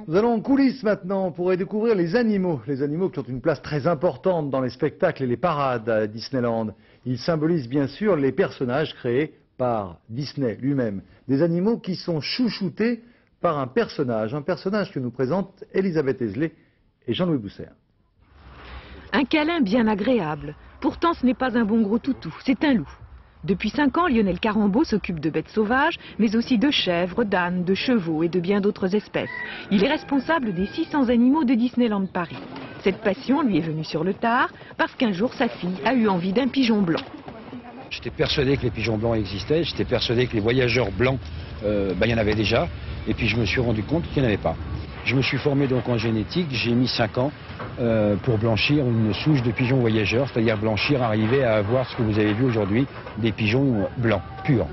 Nous allons en coulisses maintenant pour y découvrir les animaux qui ont une place très importante dans les spectacles et les parades à Disneyland. Ils symbolisent bien sûr les personnages créés par Disney lui-même. Des animaux qui sont chouchoutés par un personnage que nous présente Elisabeth Esley et Jean-Louis Bousser. Un câlin bien agréable. Pourtant, ce n'est pas un bon gros toutou, c'est un loup. Depuis 5 ans, Lionel Carambeau s'occupe de bêtes sauvages, mais aussi de chèvres, d'ânes, de chevaux et de bien d'autres espèces. Il est responsable des 600 animaux de Disneyland Paris. Cette passion lui est venue sur le tard, parce qu'un jour, sa fille a eu envie d'un pigeon blanc. J'étais persuadé que les pigeons blancs existaient, j'étais persuadé que les voyageurs blancs, il y en avait déjà, et puis je me suis rendu compte qu'il n'y en avait pas. Je me suis formé donc en génétique, j'ai mis 5 ans pour blanchir une souche de pigeons voyageurs, c'est-à-dire blanchir, arriver à avoir ce que vous avez vu aujourd'hui, des pigeons blancs, purs.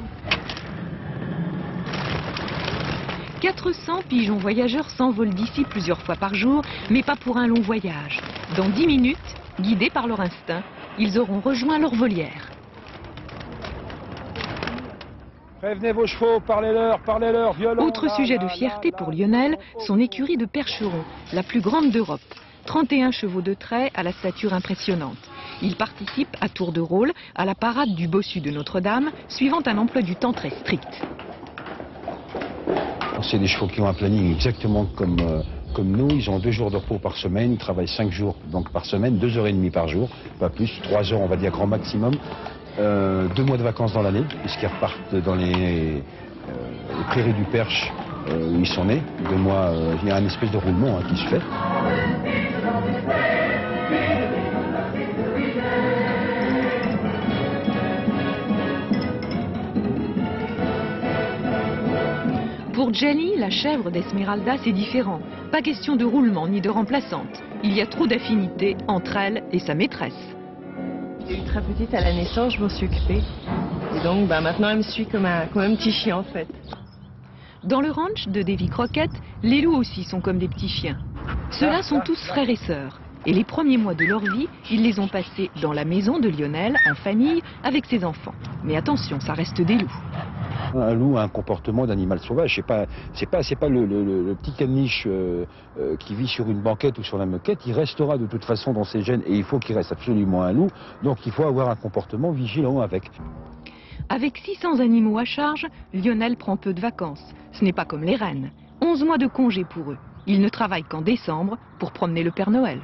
400 pigeons voyageurs s'envolent d'ici plusieurs fois par jour, mais pas pour un long voyage. Dans 10 minutes, guidés par leur instinct, ils auront rejoint leur volière. Prévenez vos chevaux, parlez-leur, violent. Autre sujet de fierté pour Lionel, son écurie de percherons, la plus grande d'Europe. 31 chevaux de trait à la stature impressionnante. Il participe à tour de rôle à la parade du bossu de Notre-Dame, suivant un emploi du temps très strict. C'est des chevaux qui ont un planning exactement comme nous. Ils ont 2 jours de repos par semaine, ils travaillent 5 jours donc par semaine, 2h30 par jour, pas plus, 3 heures on va dire grand maximum. 2 mois de vacances dans l'année, puisqu'ils repartent dans les prairies du Perche où ils sont nés. 2 mois, il y a un espèce de roulement qui se fait. Pour Jenny, la chèvre d'Esmeralda, c'est différent. Pas question de roulement ni de remplaçante. Il y a trop d'affinité entre elle et sa maîtresse. J'ai eu très petite à la naissance, je m'en suis occupée. Et donc maintenant elle me suit comme un petit chien en fait. Dans le ranch de Davy Crockett, les loups aussi sont comme des petits chiens. Ceux-là sont tous frères et sœurs. Et les premiers mois de leur vie, ils les ont passés dans la maison de Lionel, en famille, avec ses enfants. Mais attention, ça reste des loups. Un loup a un comportement d'animal sauvage. C'est pas le petit caniche qui vit sur une banquette ou sur la moquette. Il restera de toute façon dans ses gènes et il faut qu'il reste absolument un loup. Donc il faut avoir un comportement vigilant avec. Avec 600 animaux à charge, Lionel prend peu de vacances. Ce n'est pas comme les rennes. 11 mois de congé pour eux. Ils ne travaillent qu'en décembre pour promener le Père Noël.